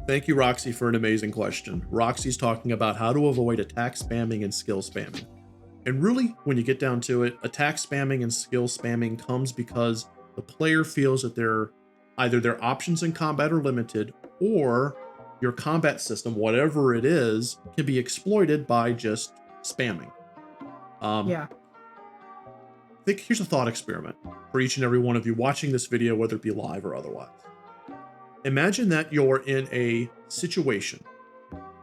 Thank you, Roxy, for an amazing question. Roxy's talking about how to avoid attack spamming and skill spamming. And really, when you get down to it, attack spamming and skill spamming comes because the player feels that either their options in combat are limited, or your combat system, whatever it is, can be exploited by just spamming. Yeah. Here's a thought experiment for each and every one of you watching this video, whether it be live or otherwise. Imagine that you're in a situation.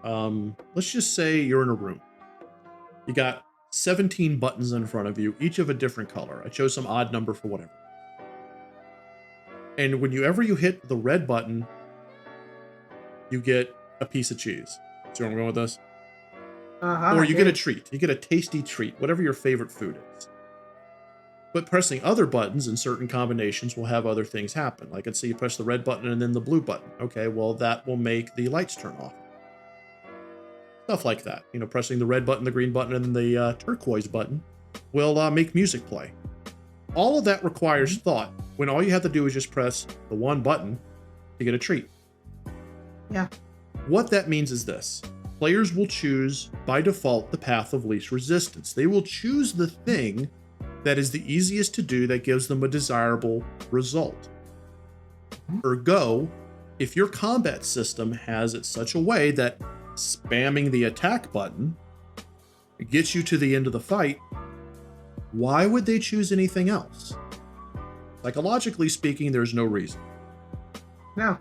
Let's just say you're in a room. You got 17 buttons in front of you, each of a different color. I chose some odd number for whatever. And whenever you hit the red button, you get a piece of cheese. See where I'm going with this? Or you get a treat. You get a tasty treat, whatever your favorite food is. But pressing other buttons in certain combinations will have other things happen. Like, let's say you press the red button and then the blue button. Okay, well, that will make the lights turn off. Stuff like that. You know, pressing the red button, the green button, and the turquoise button will make music play. All of that requires thought, when all you have to do is just press the one button to get a treat. Yeah. What that means is this. Players will choose, by default, the path of least resistance. They will choose the thing that is the easiest to do that gives them a desirable result. Ergo, if your combat system has it such a way that spamming the attack button gets you to the end of the fight, why would they choose anything else? Psychologically speaking, there's no reason. No.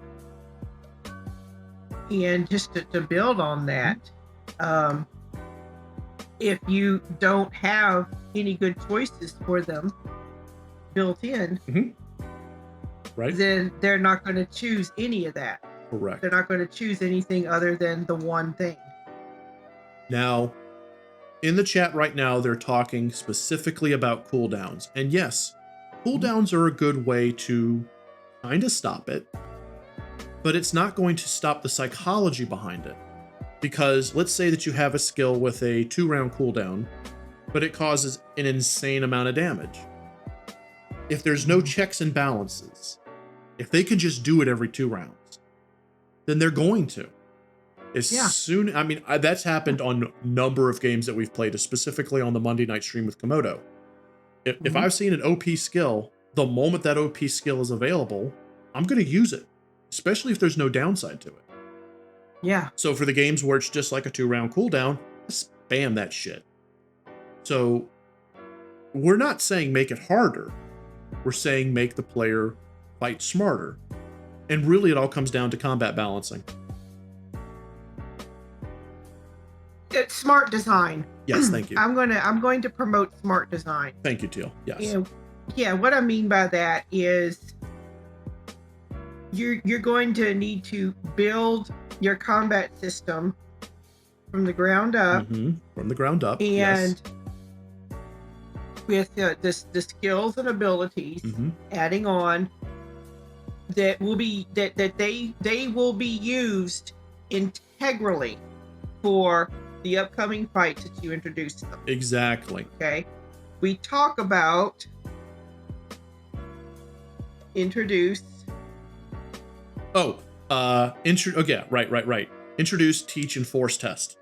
And just to build on that, if you don't have any good choices for them built in, right, then they're not going to choose any of that. Correct. They're not going to choose anything other than the one thing. Now, in the chat right now, they're talking specifically about cooldowns. And yes, cooldowns are a good way to kind of stop it, but it's not going to stop the psychology behind it. Because let's say that you have a skill with a 2-round cooldown, but it causes an insane amount of damage. If there's no checks and balances, if they can just do it every 2 rounds, then they're going to. Soon, I mean, that's happened on a number of games that we've played, specifically on the Monday night stream with Komodo. If I've seen an OP skill, the moment that OP skill is available, I'm going to use it, especially if there's no downside to it. Yeah. So for the games where it's just like a 2-round cooldown, spam that shit. So we're not saying make it harder. We're saying make the player fight smarter. And really it all comes down to combat balancing. It's smart design. Yes, thank you. I'm going to promote smart design. Thank you, Teal. Yes. Yeah, what I mean by that is you're going to need to build your combat system from the ground up. From the ground up. And yes. With the skills and abilities adding on that will be that they will be used integrally for the upcoming fights that you introduce them. Exactly. Okay. We talk about introduce. Okay, right. Introduce, teach, and force test.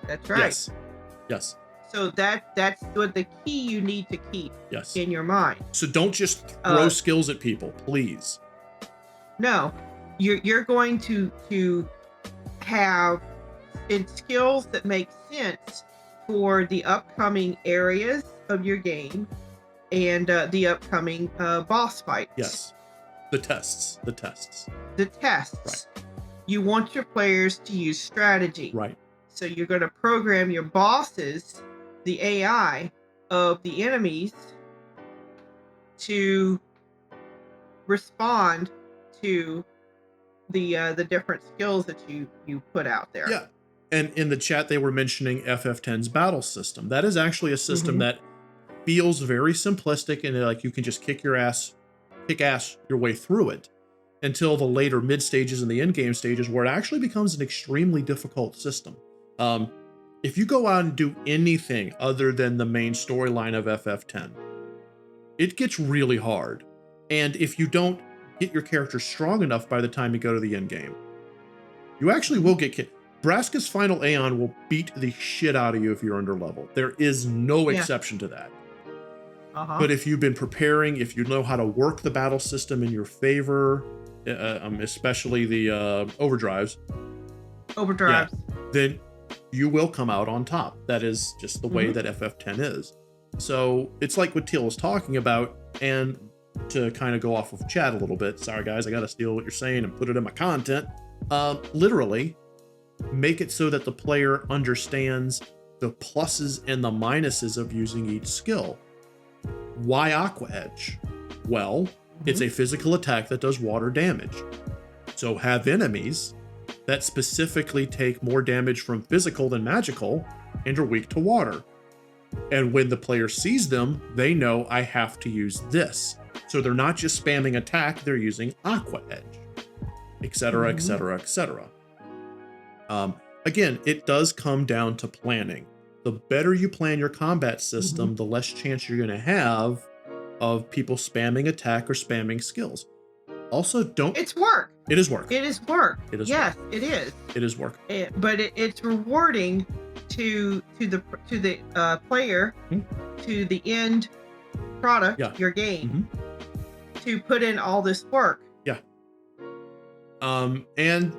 That's right. Yes. So that's what the key you need to keep in your mind. So don't just throw skills at people, please. No, you're going to have skills that make sense for the upcoming areas of your game and the upcoming boss fights. Yes. The tests. Right. You want your players to use strategy. Right. So you're going to program your bosses, the AI of the enemies, to respond to the different skills that you put out there. Yeah. And in the chat, they were mentioning FF10's battle system. That is actually a system that feels very simplistic, and like you can just kick ass your way through it until the later mid stages and the end game stages, where it actually becomes an extremely difficult system. If you go out and do anything other than the main storyline of FF10, it gets really hard. And if you don't get your character strong enough by the time you go to the end game, You actually will get Braska's final Aeon will beat the shit out of you if you're under level. There is no exception to that. But if you've been preparing, if you know how to work the battle system in your favor, especially the overdrives, then you will come out on top. That is just the way that FF10 is. So it's like what Teal was talking about, and to kind of go off of chat a little bit, sorry guys, I gotta steal what you're saying and put it in my content. Literally make it so that the player understands the pluses and the minuses of using each skill. Why Aqua Edge? Well, it's a physical attack that does water damage. So have enemies that specifically take more damage from physical than magical and are weak to water. And when the player sees them, they know I have to use this. So they're not just spamming attack, they're using Aqua Edge, etc., etc., etc. Again, it does come down to planning. The better you plan your combat system, the less chance you're going to have of people spamming attack or spamming skills. Also, don't... It's work. It is work. It is work. It is yes, work. it is. It is work. But it's rewarding to the player, to the end product, your game, to put in all this work. Yeah. And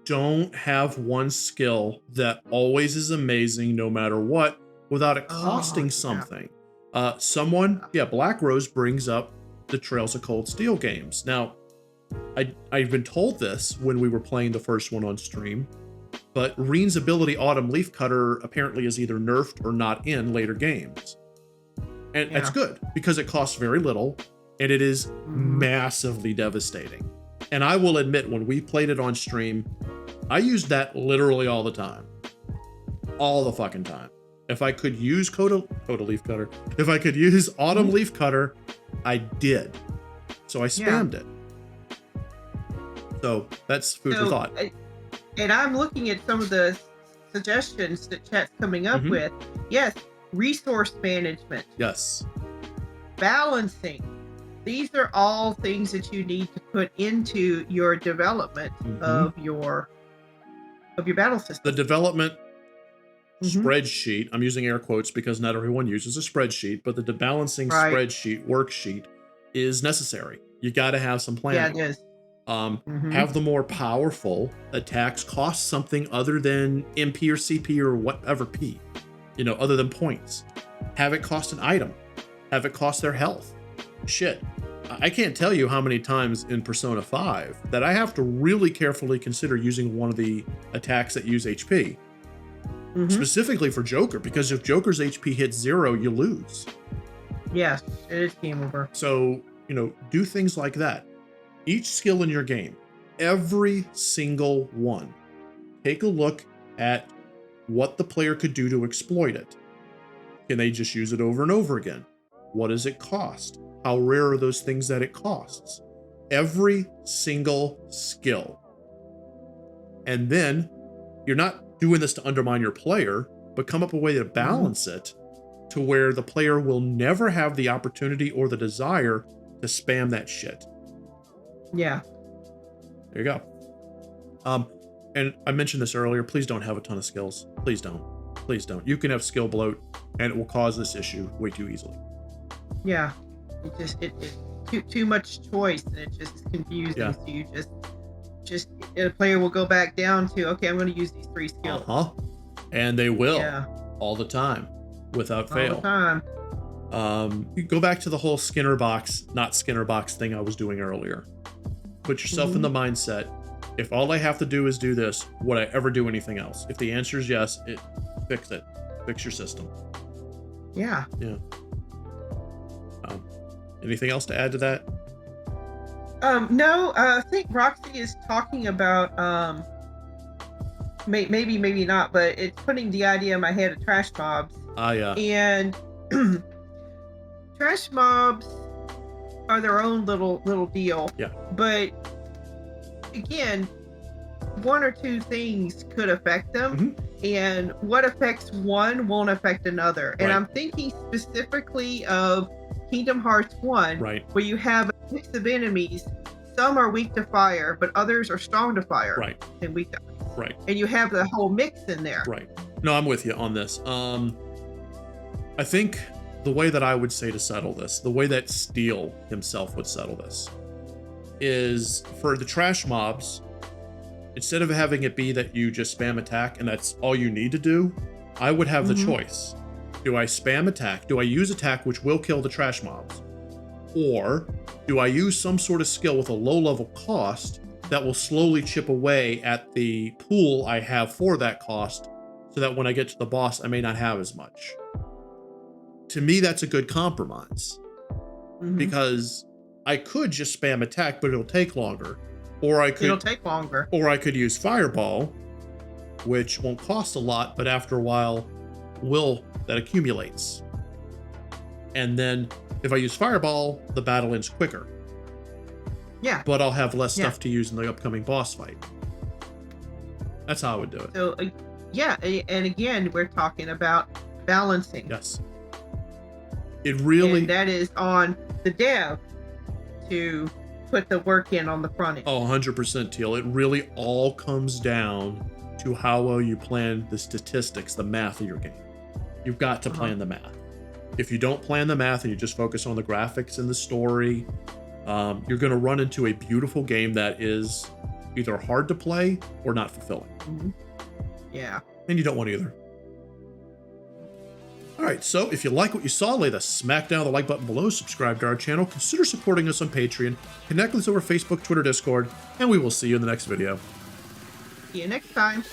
don't have one skill that always is amazing no matter what without it costing something. Black Rose brings up the Trails of Cold Steel games. Now, I've been told this when we were playing the first one on stream, but Reen's ability Autumn Leaf Cutter apparently is either nerfed or not in later games. And that's good because it costs very little and it is massively devastating. And I will admit, when we played it on stream, I used that literally all the time. All the fucking time. If I could use Coda Leaf Cutter, if I could use Autumn Leaf Cutter, I did. So I spammed it. So that's food for thought. And I'm looking at some of the suggestions that chat's coming up with. Yes, resource management. Yes. Balancing. These are all things that you need to put into your development of your battle system. The development spreadsheet, I'm using air quotes because not everyone uses a spreadsheet, but the balancing spreadsheet worksheet is necessary. You got to have some planning. Yeah, it is. Have the more powerful attacks cost something other than MP or CP or whatever P, other than points. Have it cost an item. Have it cost their health. Shit. I can't tell you how many times in Persona 5 that I have to really carefully consider using one of the attacks that use HP. Specifically for Joker, because if Joker's HP hits 0, you lose. Yes, it is game over. So, do things like that. Each skill in your game, every single one, take a look at what the player could do to exploit it. Can they just use it over and over again? What does it cost? How rare are those things that it costs? Every single skill. And then you're not doing this to undermine your player, but come up with a way to balance it to where the player will never have the opportunity or the desire to spam that shit. Yeah. There you go. And I mentioned this earlier, please don't have a ton of skills. Please don't. Please don't. You can have skill bloat and it will cause this issue way too easily. Yeah. It's too much choice and it just is confusing. Yeah. So you just a player will go back down to, okay, I'm going to use these 3 skills. And they will all the time without fail. All the time. You go back to the whole Skinner box, not Skinner box thing I was doing earlier. Put yourself in the mindset, if all I have to do is do this, would I ever do anything else? If the answer is yes, fix it. Fix your system. Yeah. Yeah. Anything else to add to that? No, I think Roxy is talking about, maybe not, but it's putting the idea in my head of trash mobs. Yeah. And trash mobs are their own little deal. Yeah. But again, 1 or 2 things could affect them, and what affects one won't affect another. And I'm thinking specifically of Kingdom Hearts 1, where you have a mix of enemies. Some are weak to fire, but others are strong to fire and weak to ice. Right. And you have the whole mix in there. Right. No, I'm with you on this. I think the way that I would say to settle this, the way that Steel himself would settle this, is for the trash mobs, instead of having it be that you just spam attack and that's all you need to do, I would have the choice. Do I spam attack? Do I use attack, which will kill the trash mobs? Or do I use some sort of skill with a low level cost that will slowly chip away at the pool I have for that cost, so that when I get to the boss, I may not have as much? To me, that's a good compromise, because I could just spam attack, but it'll take longer. Or it'll take longer. Or I could use Fireball, which won't cost a lot, but after a while, that accumulates. And then if I use Fireball, the battle ends quicker. Yeah. But I'll have less stuff to use in the upcoming boss fight. That's how I would do it. So, yeah, and again, we're talking about balancing. Yes. It really... And that is on the dev to put the work in on the front end. Oh, 100%, Teal. It really all comes down to how well you plan the statistics, the math of your game. You've got to plan the math. If you don't plan the math and you just focus on the graphics and the story, you're going to run into a beautiful game that is either hard to play or not fulfilling. Yeah. And you don't want either. All right, so if you like what you saw, lay the smack down the like button below, subscribe to our channel, consider supporting us on Patreon, connect with us over Facebook, Twitter, Discord, and we will see you in the next video. See you next time.